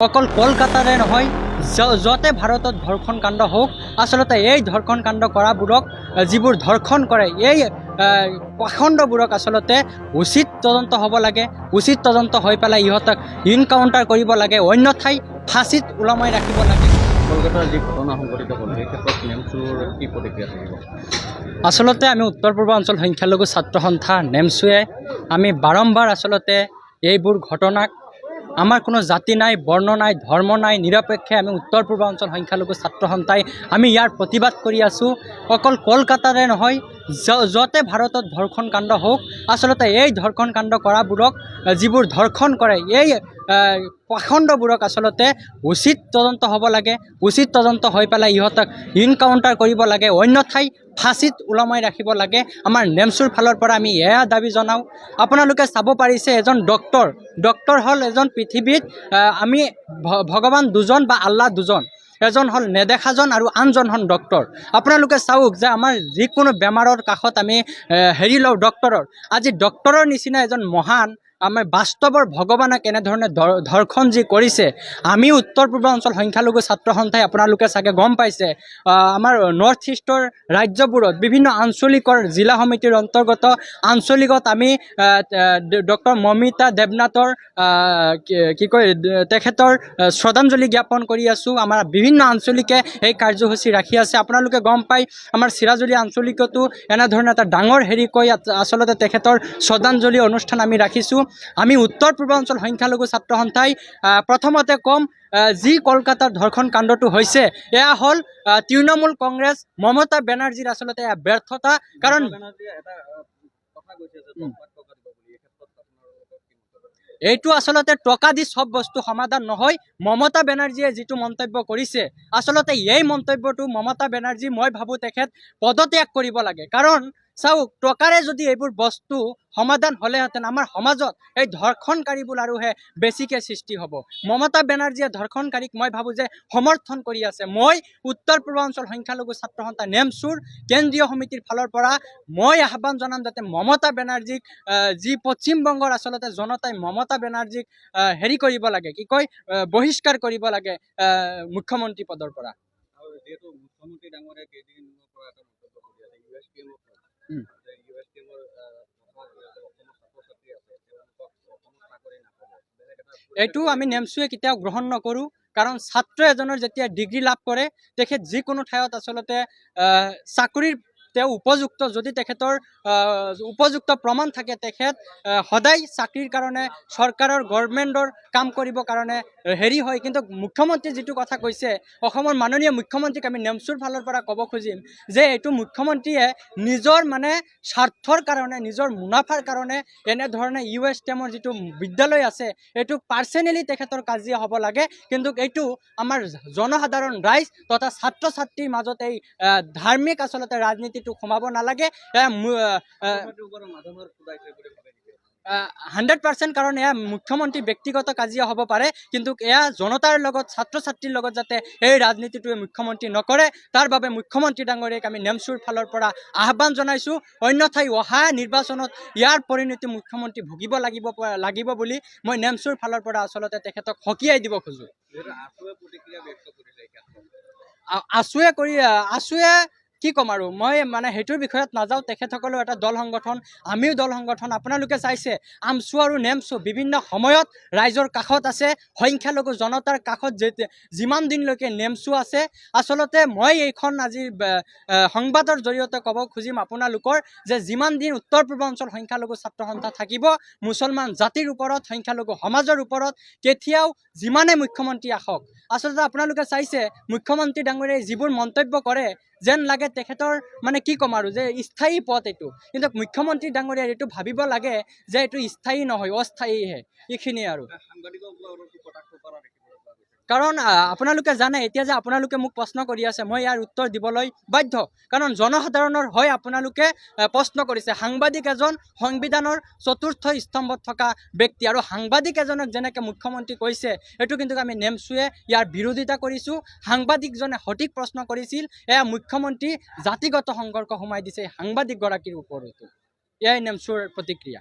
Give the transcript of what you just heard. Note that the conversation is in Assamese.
অকল কলকাতাৰে নহয় যতে ভাৰতত ধৰ্ষণ কাণ্ড হোক আচলতে এই ধৰ্ষণ কাণ্ড কৰাবোৰক যিবোৰ ধৰ্ষণ কৰে এই পাখণ্ডবোৰক আচলতে উচিত তদন্ত হ'ব লাগে। উচিত তদন্ত হৈ পেলাই ইহঁতক ইনকাউণ্টাৰ কৰিব লাগে, অন্যথাই ফাঁচীত ওলমাই ৰাখিব লাগে। কলকাতাৰ যি ঘটনা সংঘটিত হ'ল সেই ক্ষেত্ৰত নেমচুৰ কি প্ৰতিক্ৰিয়া থাকিব? আচলতে আমি উত্তৰ পূৰ্ব অঞ্চল সংখ্যালঘু ছাত্ৰ সন্থা নেমচুৱে আমি বাৰম্বাৰ আচলতে এইবোৰ ঘটনাক আমাৰ কোনো জাতি নাই, বৰ্ণ নাই, ধৰ্ম নাই, নিৰপেক্ষে আমি উত্তৰ পূৰ্ব অঞ্চল সংখ্যালঘু ছাত্ৰ সন্থাই আমি ইয়াৰ প্ৰতিবাদ কৰি আছোঁ। অকল কলকাতাৰে নহয় যতে ভাৰতত ধৰ্ষণ কাণ্ড হোক আচলতে এই ধৰ্ষণ কাণ্ড কৰাবোৰক যিবোৰ ধৰ্ষণ কৰে এই পাখণ্ডবোৰক আচলতে উচিত তদন্ত হ'ব লাগে। উচিত তদন্ত হৈ পেলাই ইহঁতক ইনকাউণ্টাৰ কৰিব লাগে, অন্যথাই ফাঁচীত ওলমাই ৰাখিব লাগে। আমাৰ নেমচুৰ ফালৰ পৰা আমি এয়া দাবী জনাওঁ। আপোনালোকে চাব পাৰিছে এজন ডক্টৰ হ'ল এজন পৃথিৱীত আমি ভগৱান দুজন বা আল্লাহ দুজন, এজন হ'ল নেদেখাজন আৰু আনজন হ'ল ডক্টৰ। আপোনালোকে চাওক যে আমাৰ যিকোনো বেমাৰৰ কাষত আমি হেৰি লওঁ ডক্টৰৰ, আজি ডক্টৰৰ নিচিনা এজন মহান আমাৰ বাস্তৱৰ ভগৱানক এনেধৰণে ধৰ্ষণ যি কৰিছে, আমি উত্তৰ পূৰ্ব অঞ্চল সংখ্যালঘু ছাত্ৰ সন্থাই আপোনালোকে চাগে গম পাইছে আমাৰ নৰ্থ ইষ্টৰ ৰাজ্যবোৰত বিভিন্ন আঞ্চলিকৰ জিলা সমিতিৰ অন্তৰ্গত আঞ্চলিকত আমি ডক্টৰ মমিতা দেৱনাথৰ কি কয় তেখেতৰ শ্ৰদ্ধাঞ্জলি জ্ঞাপন কৰি আছোঁ। আমাৰ বিভিন্ন আঞ্চলিকে এই কাৰ্যসূচী ৰাখি আছে। আপোনালোকে গম পায় আমাৰ চিৰাজুলি আঞ্চলিকতো এনেধৰণে এটা ডাঙৰ হেৰি কৈ আচলতে তেখেতৰ শ্ৰদ্ধাঞ্জলি অনুষ্ঠান আমি ৰাখিছোঁ। আমি উত্তৰ পূৰ্ব অঞ্চল সংখ্যালঘু ছাত্ৰ সন্থাই প্ৰথমতে ক'ম যি কলকাতাৰ ধৰ্ষণ কাণ্ডটো হৈছে এয়া হ'ল তৃণমূল কংগ্ৰেছ মমতা বেনাৰ্জীৰ আচলতে এয়া ব্যৰ্থতা। কাৰণ এইটো আচলতে টকা দি চব বস্তু সমাধান নহয়। মমতা বেনাৰ্জীয়ে যিটো মন্তব্য কৰিছে আচলতে এই মন্তব্যটো মমতা বেনাৰ্জী মই ভাবোঁ তেখেত পদত্যাগ কৰিব লাগে। কাৰণ চাওক টকাৰে যদি এইবোৰ বস্তু সমাধান হ'লেহেঁতেন আমাৰ সমাজত এই ধৰ্ষণকাৰীবোৰ আৰুহে বেছিকৈ সৃষ্টি হ'ব। মমতা বেনাৰ্জীয়ে ধৰ্ষণকাৰীক মই ভাবোঁ যে সমৰ্থন কৰি আছে। মই উত্তৰ পূৰ্ব অঞ্চল সংখ্যালঘু ছাত্ৰ সন্থা নেমচুৰ কেন্দ্ৰীয় সমিতিৰ ফালৰ পৰা মই আহ্বান জনাম যাতে মমতা বেনাৰ্জীক যি পশ্চিমবংগৰ আচলতে জনতাই মমতা বেনাৰ্জীক হেৰি কৰিব লাগে, কি কয় বহিষ্কাৰ কৰিব লাগে মুখ্যমন্ত্ৰী পদৰ পৰা। যিহেতু মুখ্যমন্ত্ৰী ডাঙৰীয়া কেইদিনমানৰ পৰা এটা মন্তব্য কৰি আছে এইটো আমি নেমচুৱে কেতিয়াও গ্ৰহণ নকৰোঁ। কাৰণ ছাত্ৰ এজনৰ যেতিয়া ডিগ্ৰী লাভ কৰে তেখেত যিকোনো ঠাইত আচলতে চাকৰিৰ তেওঁ উপযুক্ত, যদি তেখেতৰ উপযুক্ত প্ৰমাণ থাকে তেখেত সদায় চাকৰিৰ কাৰণে চৰকাৰৰ গভৰ্ণমেণ্টৰ কাম কৰিবৰ কাৰণে হেৰি হয়। কিন্তু মুখ্যমন্ত্ৰী যিটো কথা কৈছে অসমৰ মাননীয় মুখ্যমন্ত্ৰীক আমি নেমচুৰ ফালৰ পৰা ক'ব খুজিম যে এইটো মুখ্যমন্ত্ৰীয়ে নিজৰ মানে স্বাৰ্থৰ কাৰণে, নিজৰ মুনাফাৰ কাৰণে এনেধৰণে USTM যিটো বিদ্যালয় আছে এইটো পাৰ্চনেলি তেখেতৰ কাজিয়া হ'ব লাগে। কিন্তু এইটো আমাৰ জনসাধাৰণ ৰাইজ তথা ছাত্ৰ ছাত্ৰীৰ মাজত এই ধাৰ্মিক আচলতে ৰাজনীতিটো সোমাব নালাগে। 100% কাৰণ এয়া মুখ্যমন্ত্ৰীৰ ব্যক্তিগত কাজিয়া হ'ব পাৰে, কিন্তু এয়া জনতাৰ লগত ছাত্ৰ ছাত্ৰীৰ লগত যাতে এই ৰাজনীতিটোৱে মুখ্যমন্ত্ৰী নকৰে তাৰ বাবে মুখ্যমন্ত্ৰী ডাঙৰীয়াক আমি নেমচুৰ ফালৰ পৰা আহ্বান জনাইছোঁ। অন্যথাই অহা নিৰ্বাচনত ইয়াৰ পৰিণতি মুখ্যমন্ত্ৰী ভুগিব লাগিব বুলি মই নেমচুৰ ফালৰ পৰা আচলতে তেখেতক সকীয়াই দিব খোজোঁ। আছুৱে কি ক'ম আৰু মই মানে সেইটোৰ বিষয়ত নাযাওঁ। তেখেতসকলেও এটা দল সংগঠন, আমিও দল সংগঠন। আপোনালোকে চাইছে আমচু আৰু নেমচু বিভিন্ন সময়ত ৰাইজৰ কাষত আছে, সংখ্যালঘু জনতাৰ কাষত যিমান দিনলৈকে নেমচু আছে। আচলতে মই এইখন আজি সংবাদৰ জৰিয়তে ক'ব খুজিম আপোনালোকৰ যে যিমান দিন উত্তৰ পূৰ্ব অঞ্চল সংখ্যালঘু ছাত্ৰ সন্থা থাকিব, মুছলমান জাতিৰ ওপৰত, সংখ্যালঘু সমাজৰ ওপৰত কেতিয়াও যিমানে মুখ্যমন্ত্ৰী আহক, আচলতে আপোনালোকে চাইছে মুখ্যমন্ত্ৰী ডাঙৰীয়াই যিবোৰ মন্তব্য কৰে যেন লাগে তেখেতৰ মানে কি ক'ম আৰু যে স্থায়ী পদ এইটো। কিন্তু মুখ্যমন্ত্ৰী ডাঙৰীয়াই এইটো ভাবিব লাগে যে এইটো স্থায়ী নহয়, অস্থায়ীহে। এইখিনিয়ে আৰু কাৰণ আপোনালোকে জানে এতিয়া যে আপোনালোকে মোক প্ৰশ্ন কৰি আছে মই ইয়াৰ উত্তৰ দিবলৈ বাধ্য। কাৰণ জনসাধাৰণৰ হয় আপোনালোকে প্ৰশ্ন কৰিছে। সাংবাদিক এজন সংবিধানৰ চতুৰ্থ স্তম্ভত থকা ব্যক্তি, আৰু সাংবাদিক এজনক যেনেকৈ মুখ্যমন্ত্ৰী কৈছে এইটো কিন্তু আমি নেমচুৱে ইয়াৰ বিৰোধিতা কৰিছোঁ। সাংবাদিকজনে সঠিক প্ৰশ্ন কৰিছিল, এয়া মুখ্যমন্ত্ৰী জাতিগত সংঘৰ্ষ সোমাই দিছে সাংবাদিকগৰাকীৰ ওপৰতো। এয়াই নেমচুৰ প্ৰতিক্ৰিয়া।